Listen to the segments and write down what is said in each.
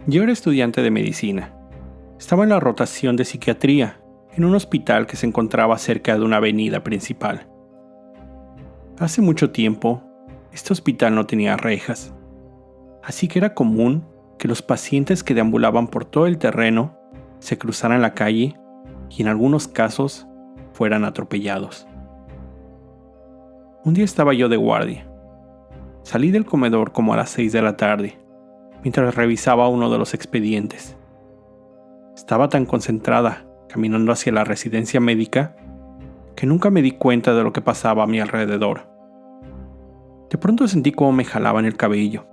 Yo era estudiante de medicina. Estaba en la rotación de psiquiatría, en un hospital que se encontraba cerca de una avenida principal. Hace mucho tiempo, este hospital no tenía rejas, así que era común que los pacientes que deambulaban por todo el terreno se cruzaran la calle y en algunos casos fueran atropellados. Un día estaba yo de guardia. Salí del comedor como a las 6 de la tarde, mientras revisaba uno de los expedientes. Estaba tan concentrada caminando hacia la residencia médica que nunca me di cuenta de lo que pasaba a mi alrededor. De pronto sentí cómo me jalaban el cabello.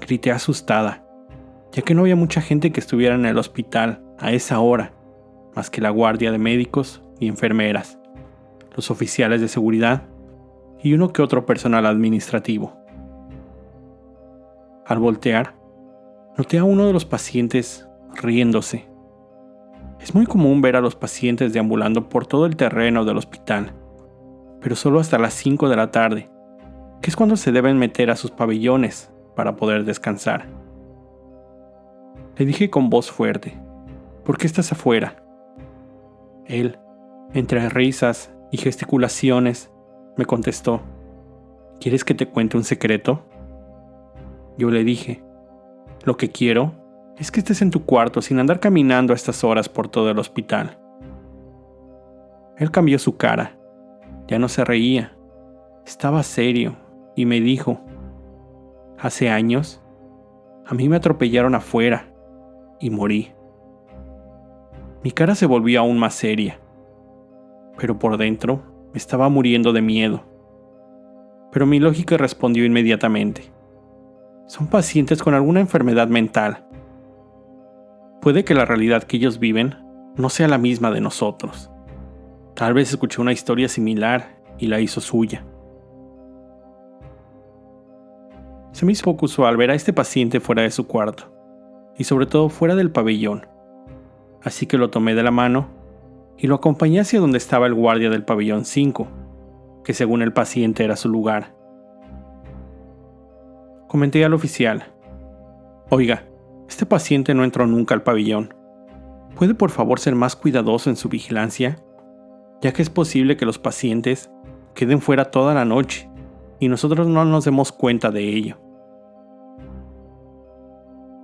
Grité asustada, ya que no había mucha gente que estuviera en el hospital a esa hora, más que la guardia de médicos y enfermeras, los oficiales de seguridad y uno que otro personal administrativo. Al voltear, noté a uno de los pacientes riéndose. Es muy común ver a los pacientes deambulando por todo el terreno del hospital, pero solo hasta las 5 de la tarde, que es cuando se deben meter a sus pabellones para poder descansar. Le dije con voz fuerte: ¿por qué estás afuera? Él, entre risas y gesticulaciones, me contestó: ¿quieres que te cuente un secreto? Yo le dije: lo que quiero es que estés en tu cuarto sin andar caminando a estas horas por todo el hospital. Él cambió su cara. Ya no se reía. Estaba serio y me dijo: hace años, a mí me atropellaron afuera y morí. Mi cara se volvió aún más seria, pero por dentro me estaba muriendo de miedo. Pero mi lógica respondió inmediatamente: son pacientes con alguna enfermedad mental. Puede que la realidad que ellos viven no sea la misma de nosotros. Tal vez escuché una historia similar y la hizo suya. Se me hizo poco usual ver a este paciente fuera de su cuarto, y sobre todo fuera del pabellón. Así que lo tomé de la mano y lo acompañé hacia donde estaba el guardia del pabellón 5, que según el paciente era su lugar. Comenté al oficial: oiga, este paciente no entró nunca al pabellón. ¿Puede por favor ser más cuidadoso en su vigilancia? Ya que es posible que los pacientes queden fuera toda la noche y nosotros no nos demos cuenta de ello.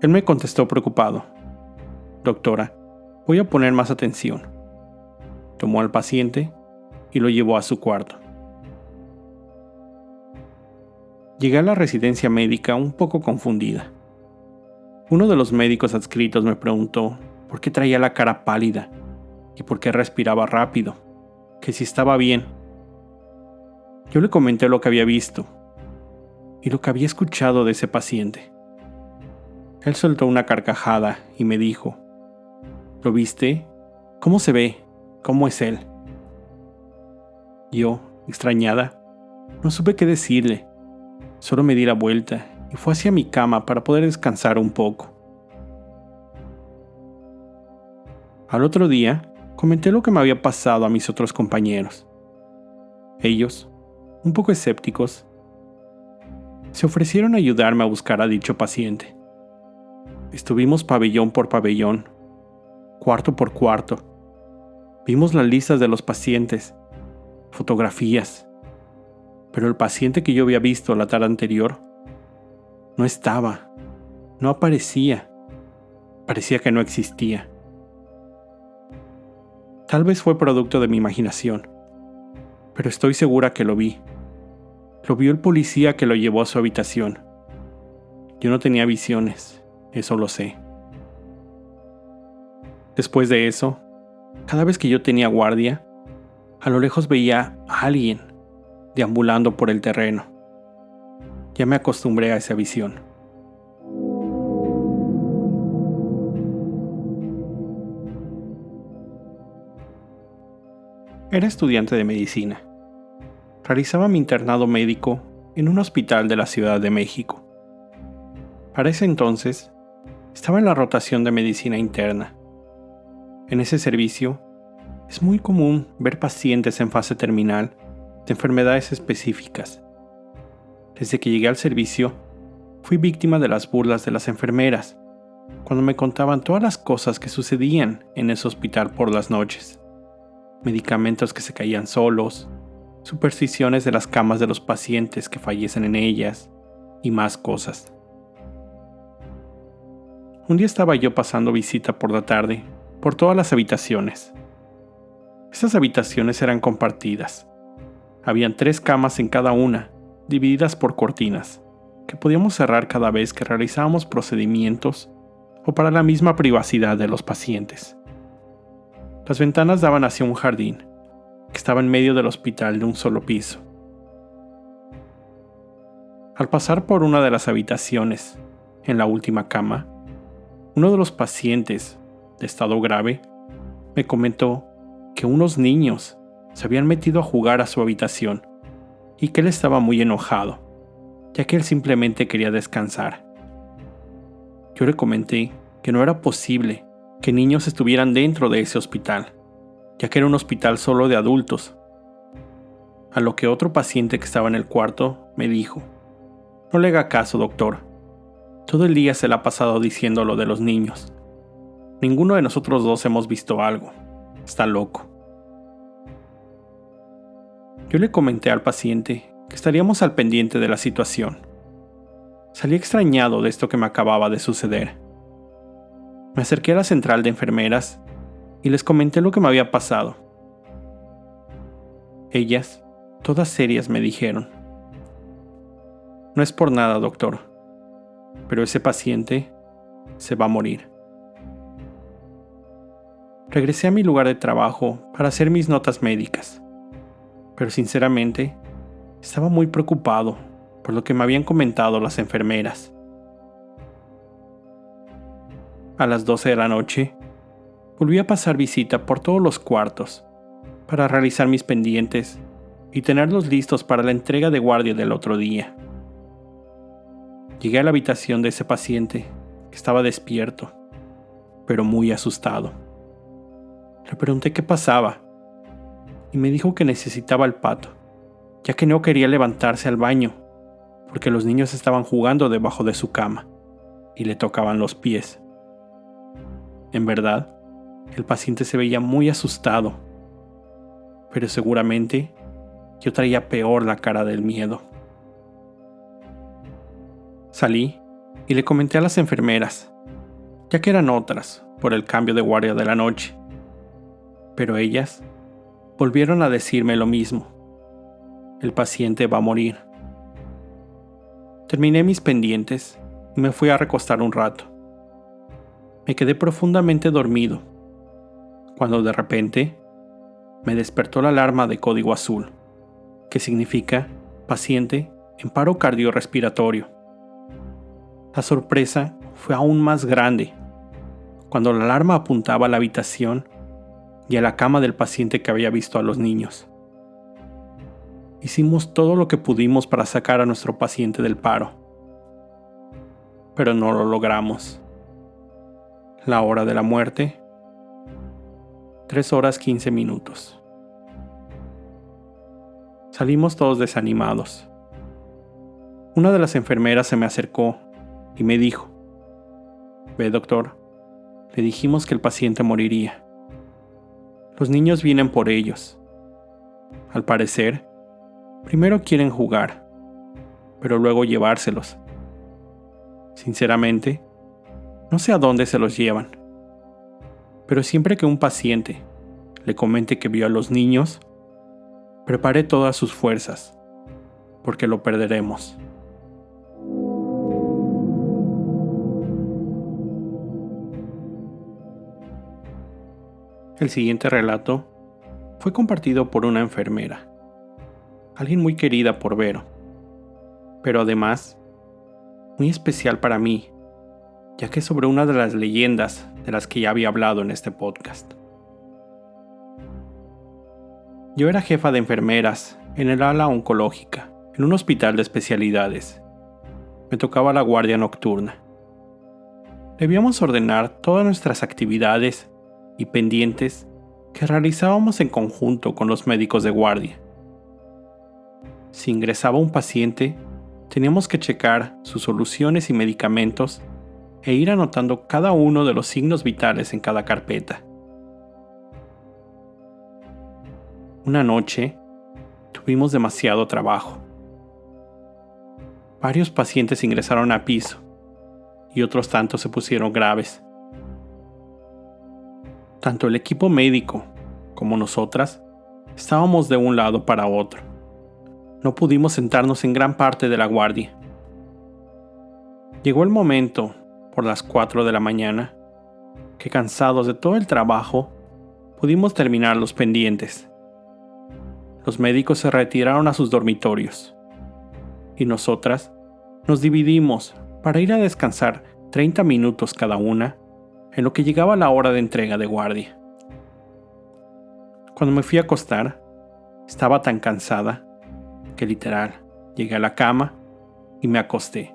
Él me contestó preocupado: doctora, voy a poner más atención. Tomó al paciente y lo llevó a su cuarto. Llegué a la residencia médica un poco confundida. Uno de los médicos adscritos me preguntó por qué traía la cara pálida y por qué respiraba rápido, que si estaba bien. Yo le comenté lo que había visto y lo que había escuchado de ese paciente. Él soltó una carcajada y me dijo: ¿lo viste? ¿Cómo se ve? ¿Cómo es él? Yo, extrañada, no supe qué decirle. Solo me di la vuelta y fui hacia mi cama para poder descansar un poco. Al otro día, comenté lo que me había pasado a mis otros compañeros. Ellos, un poco escépticos, se ofrecieron a ayudarme a buscar a dicho paciente. Estuvimos pabellón por pabellón, cuarto por cuarto. Vimos las listas de los pacientes, fotografías, pero el paciente que yo había visto la tarde anterior no estaba, no aparecía, parecía que no existía. Tal vez fue producto de mi imaginación, pero estoy segura que lo vi. Lo vio el policía que lo llevó a su habitación. Yo no tenía visiones, eso lo sé. Después de eso, cada vez que yo tenía guardia, a lo lejos veía a alguien deambulando por el terreno. Ya me acostumbré a esa visión. Era estudiante de medicina. Realizaba mi internado médico en un hospital de la Ciudad de México. Para ese entonces, estaba en la rotación de medicina interna. En ese servicio, es muy común ver pacientes en fase terminal de enfermedades específicas. Desde que llegué al servicio, fui víctima de las burlas de las enfermeras, cuando me contaban todas las cosas que sucedían en ese hospital por las noches. Medicamentos que se caían solos, supersticiones de las camas de los pacientes que fallecen en ellas y más cosas. Un día estaba yo pasando visita por la tarde por todas las habitaciones. Esas habitaciones eran compartidas. Habían 3 camas en cada una, divididas por cortinas, que podíamos cerrar cada vez que realizábamos procedimientos o para la misma privacidad de los pacientes. Las ventanas daban hacia un jardín, que estaba en medio del hospital de un solo piso. Al pasar por una de las habitaciones, en la última cama, uno de los pacientes, de estado grave, me comentó que unos niños se habían metido a jugar a su habitación y que él estaba muy enojado, ya que él simplemente quería descansar. Yo le comenté que no era posible que niños estuvieran dentro de ese hospital, ya que era un hospital solo de adultos. A lo que otro paciente que estaba en el cuarto me dijo: «No le haga caso, doctor. Todo el día se le ha pasado diciendo lo de los niños. Ninguno de nosotros dos hemos visto algo. Está loco». Yo le comenté al paciente que estaríamos al pendiente de la situación. Salí extrañado de esto que me acababa de suceder. Me acerqué a la central de enfermeras y les comenté lo que me había pasado. Ellas, todas serias, me dijeron: «No es por nada, doctor, pero ese paciente se va a morir». Regresé a mi lugar de trabajo para hacer mis notas médicas, pero sinceramente estaba muy preocupado por lo que me habían comentado las enfermeras. A las 12 de la noche, volví a pasar visita por todos los cuartos para realizar mis pendientes y tenerlos listos para la entrega de guardia del otro día. Llegué a la habitación de ese paciente, que estaba despierto, pero muy asustado. Le pregunté qué pasaba y me dijo que necesitaba el pato, ya que no quería levantarse al baño porque los niños estaban jugando debajo de su cama y le tocaban los pies. En verdad, el paciente se veía muy asustado, pero seguramente yo traía peor la cara del miedo. Salí y le comenté a las enfermeras, ya que eran otras por el cambio de guardia de la noche, pero ellas volvieron a decirme lo mismo: el paciente va a morir. Terminé mis pendientes y me fui a recostar un rato. Me quedé profundamente dormido, cuando de repente me despertó la alarma de código azul, que significa paciente en paro cardiorrespiratorio. La sorpresa fue aún más grande cuando la alarma apuntaba a la habitación y a la cama del paciente que había visto a los niños. Hicimos todo lo que pudimos para sacar a nuestro paciente del paro, pero no lo logramos. La hora de la muerte: 3:15. Salimos todos desanimados. Una de las enfermeras se me acercó y me dijo: «Ve, doctor, le dijimos que el paciente moriría. Los niños vienen por ellos. Al parecer, primero quieren jugar, pero luego llevárselos. Sinceramente, no sé a dónde se los llevan. Pero siempre que un paciente le comente que vio a los niños, prepare todas sus fuerzas, porque lo perderemos». El siguiente relato fue compartido por una enfermera, alguien muy querida por Vero, pero además muy especial para mí, ya que es sobre una de las leyendas de las que ya había hablado en este podcast. Yo era jefa de enfermeras en el ala oncológica, en un hospital de especialidades. Me tocaba la guardia nocturna. Debíamos ordenar todas nuestras actividades y pendientes que realizábamos en conjunto con los médicos de guardia. Si ingresaba un paciente, teníamos que checar sus soluciones y medicamentos e ir anotando cada uno de los signos vitales en cada carpeta. Una noche, tuvimos demasiado trabajo. Varios pacientes ingresaron a piso y otros tantos se pusieron graves. Tanto el equipo médico como nosotras estábamos de un lado para otro. No pudimos sentarnos en gran parte de la guardia. Llegó el momento, por las 4 de la mañana, que cansados de todo el trabajo, pudimos terminar los pendientes. Los médicos se retiraron a sus dormitorios y nosotras nos dividimos para ir a descansar 30 minutos cada una en lo que llegaba la hora de entrega de guardia. Cuando me fui a acostar, estaba tan cansada que literal llegué a la cama y me acosté,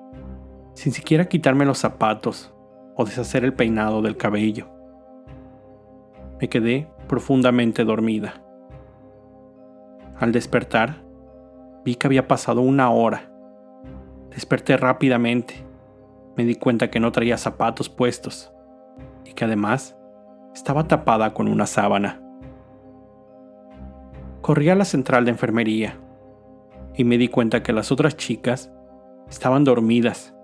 sin siquiera quitarme los zapatos o deshacer el peinado del cabello. Me quedé profundamente dormida. Al despertar, vi que había pasado 1 hora. Desperté rápidamente. Me di cuenta que no traía zapatos puestos y que además estaba tapada con una sábana. Corrí a la central de enfermería y me di cuenta que las otras chicas estaban dormidas,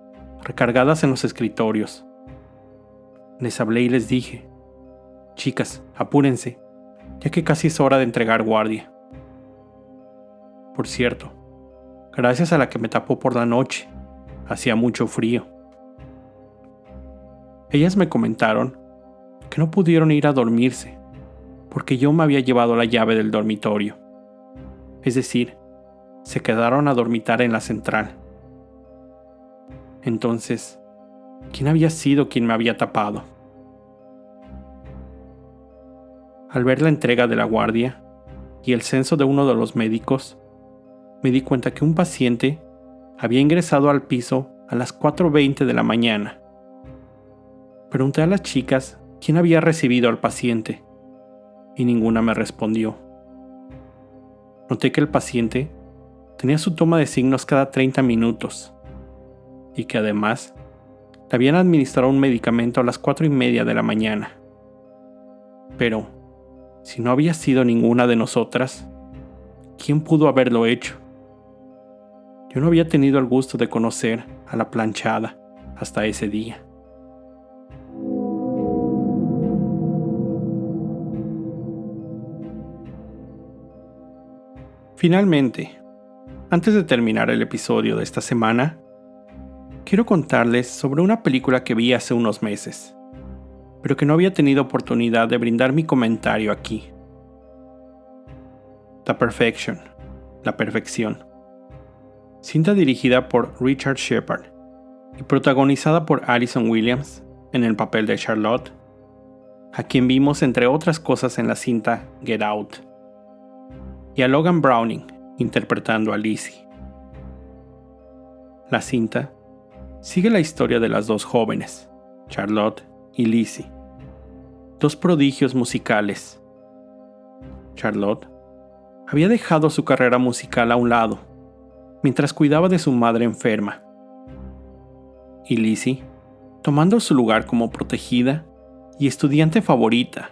recargadas en los escritorios. Les hablé y les dije: chicas, apúrense, ya que casi es hora de entregar guardia. Por cierto, gracias a la que me tapó por la noche, hacía mucho frío. Ellas me comentaron que no pudieron ir a dormirse porque yo me había llevado la llave del dormitorio. Es decir, se quedaron a dormitar en la central. Entonces, ¿quién había sido quien me había tapado? Al ver la entrega de la guardia y el censo de uno de los médicos, me di cuenta que un paciente había ingresado al piso a las 4:20 de la mañana. Pregunté a las chicas quién había recibido al paciente y ninguna me respondió. Noté que el paciente tenía su toma de signos cada 30 minutos y que además le habían administrado un medicamento a las 4:30 de la mañana. Pero, si no había sido ninguna de nosotras, ¿quién pudo haberlo hecho? Yo no había tenido el gusto de conocer a la planchada hasta ese día. Finalmente, antes de terminar el episodio de esta semana, quiero contarles sobre una película que vi hace unos meses, pero que no había tenido oportunidad de brindar mi comentario aquí. The Perfection, La Perfección. Cinta dirigida por Richard Shepard y protagonizada por Allison Williams en el papel de Charlotte, a quien vimos entre otras cosas en la cinta Get Out, y a Logan Browning interpretando a Lizzie. La cinta sigue la historia de las dos jóvenes, Charlotte y Lizzie, dos prodigios musicales. Charlotte había dejado su carrera musical a un lado mientras cuidaba de su madre enferma, y Lizzie tomando su lugar como protegida y estudiante favorita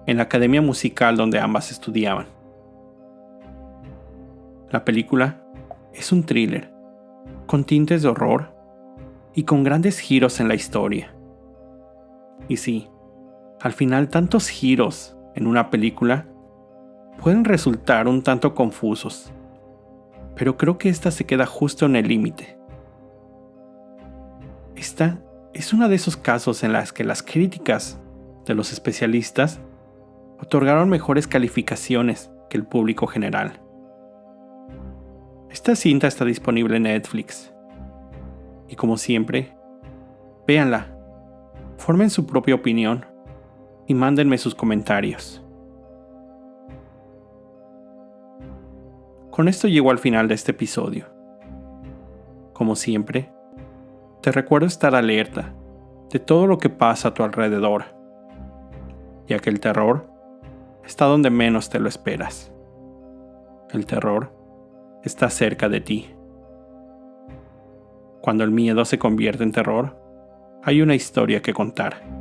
en la academia musical donde ambas estudiaban. La película es un thriller con tintes de horror y con grandes giros en la historia. Y sí, al final tantos giros en una película pueden resultar un tanto confusos, pero creo que esta se queda justo en el límite. Esta es uno de esos casos en los que las críticas de los especialistas otorgaron mejores calificaciones que el público general. Esta cinta está disponible en Netflix. Y como siempre, véanla, formen su propia opinión y mándenme sus comentarios. Con esto llego al final de este episodio. Como siempre, te recuerdo estar alerta de todo lo que pasa a tu alrededor, ya que el terror está donde menos te lo esperas. El terror está cerca de ti. Cuando el miedo se convierte en terror, hay una historia que contar.